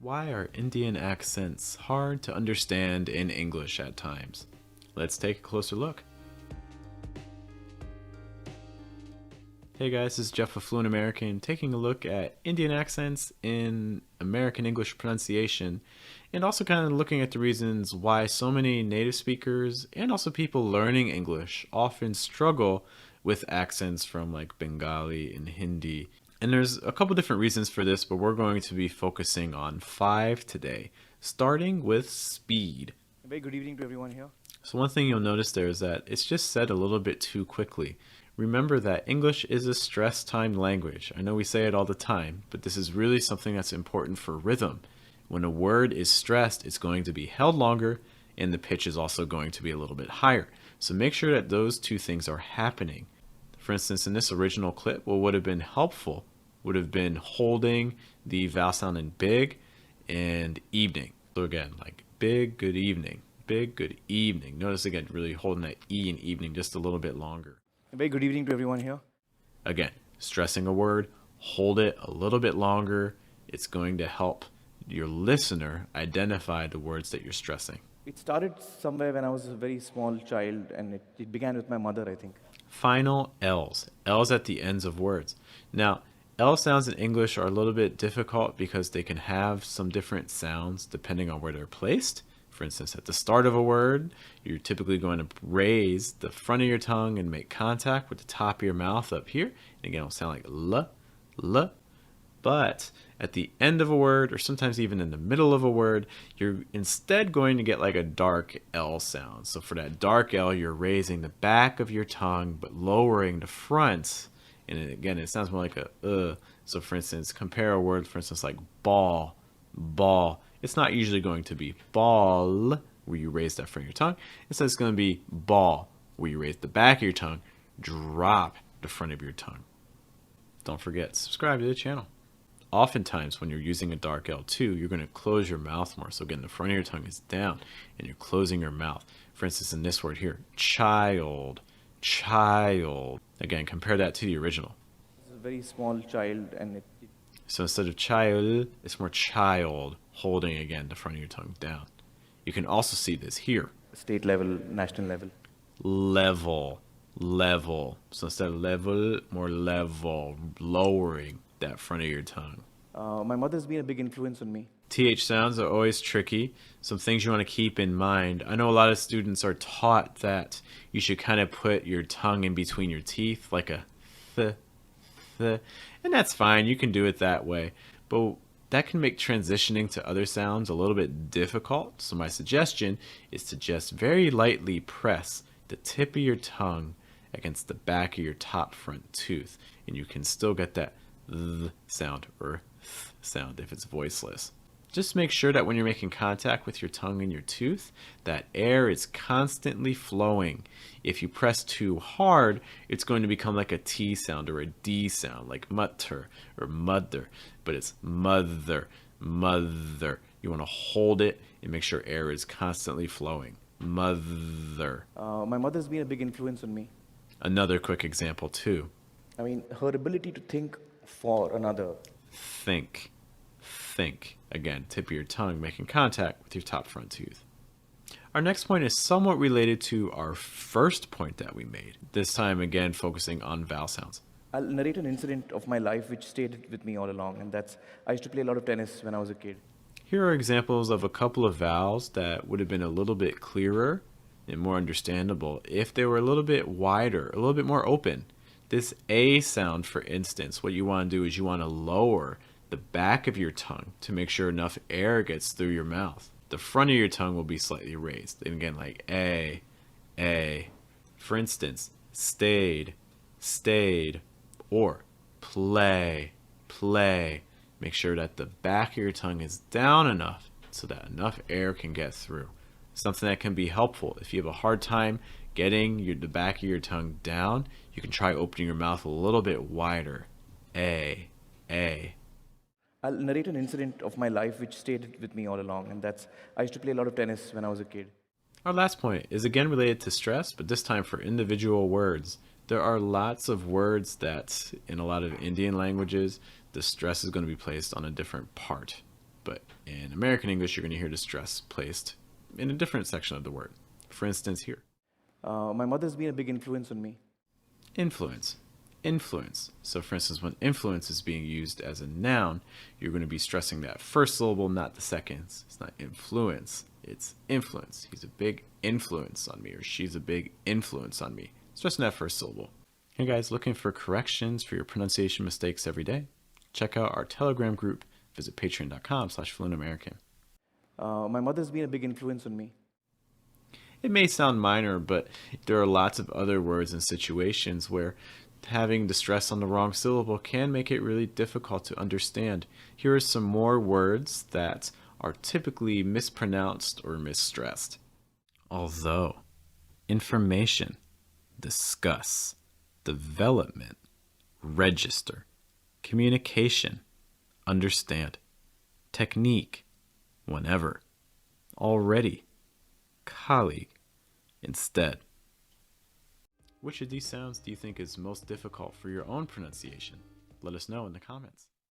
Why are Indian accents hard to understand in English at times? Let's take a closer look. Hey guys, this is Jeff of Fluent American taking a look at Indian accents in American English pronunciation and also kind of looking at the reasons why so many native speakers and also people learning English often struggle with accents from like Bengali and Hindi. And there's a couple different reasons for this, but we're going to be focusing on 5 today, starting with speed. A very good evening to everyone here. So one thing you'll notice there is that it's just said a little bit too quickly. Remember that English is a stress-timed language. I know we say it all the time, but this is really something that's important for rhythm. When a word is stressed, it's going to be held longer, and the pitch is also going to be a little bit higher. So make sure that those two things are happening. For instance, in this original clip, what would have been helpful would have been holding the vowel sound in big and evening. So again, like big, good evening, big, good evening. Notice again, really holding that E in evening just a little bit longer. A very good evening to everyone here. Again, stressing a word, hold it a little bit longer. It's going to help your listener identify the words that you're stressing. It started somewhere when I was a very small child, and it began with my mother, I think. Final L's. L's at the ends of words. Now, L sounds in English are a little bit difficult because they can have some different sounds depending on where they're placed. For instance, at the start of a word, you're typically going to raise the front of your tongue and make contact with the top of your mouth up here. And again, it'll sound like L, L. But at the end of a word, or sometimes even in the middle of a word, you're instead going to get like a dark L sound. So for that dark L, you're raising the back of your tongue, but lowering the front. And again, it sounds more like a So for instance, compare a word, for instance, like ball, ball. It's not usually going to be ball, where you raise that front of your tongue. Instead, it's going to be ball, where you raise the back of your tongue, drop the front of your tongue. Don't forget, subscribe to the channel. Oftentimes, when you're using a dark L too, you're going to close your mouth more. So again, the front of your tongue is down, and you're closing your mouth. For instance, in this word here, child, child. Again, compare that to the original. I was a very small child, and So instead of child, it's more child, holding again the front of your tongue down. You can also see this here. state level, national level. Level, level. So instead of level, more level, lowering that front of your tongue. My mother's been a big influence on me. TH sounds are always tricky. Some things you want to keep in mind. I know a lot of students are taught that you should kind of put your tongue in between your teeth, like a th, th, and that's fine. You can do it that way. But that can make transitioning to other sounds a little bit difficult. So my suggestion is to just very lightly press the tip of your tongue against the back of your top front tooth. And you can still get that th sound or th sound if it's voiceless. Just make sure that when you're making contact with your tongue and your tooth, that air is constantly flowing. If you press too hard, it's going to become like a T sound or a D sound, like mutter or mother, but it's mother, mother. You want to hold it and make sure air is constantly flowing. Mother. My mother's been a big influence on me. Another quick example too. I mean, her ability to think for another. Think. Think. Again, tip of your tongue making contact with your top front tooth. Our next point is somewhat related to our first point that we made. This time again focusing on vowel sounds. I'll narrate an incident of my life which stayed with me all along, and that's I used to play a lot of tennis when I was a kid. Here are examples of a couple of vowels that would have been a little bit clearer and more understandable if they were a little bit wider, a little bit more open. This A sound, for instance, what you want to do is you want to lower the back of your tongue to make sure enough air gets through your mouth. The front of your tongue will be slightly raised. And again, like A. For instance, stayed, stayed, or play, play. Make sure that the back of your tongue is down enough so that enough air can get through. Something that can be helpful. If you have a hard time getting the back of your tongue down, you can try opening your mouth a little bit wider. A. I'll narrate an incident of my life which stayed with me all along, and that's I used to play a lot of tennis when I was a kid. Our last point is again related to stress, but this time for individual words. There are lots of words that in a lot of Indian languages, the stress is going to be placed on a different part. But in American English, you're going to hear the stress placed in a different section of the word. For instance, here. My mother's been a big influence on me. Influence. Influence. So for instance, when influence is being used as a noun, you're going to be stressing that first syllable, not the second. It's not influence, it's influence. He's a big influence on me, or she's a big influence on me. Stressing that first syllable. Hey guys, looking for corrections for your pronunciation mistakes every day? Check out our Telegram group. Visit patreon.com/fluentamerican. My mother's been a big influence on me. It may sound minor, but there are lots of other words and situations where having the stress on the wrong syllable can make it really difficult to understand. Here are some more words that are typically mispronounced or misstressed. Although, information, discuss, development, register, communication, understand, technique, whenever, already, colleague, instead. Which of these sounds do you think is most difficult for your own pronunciation? Let us know in the comments.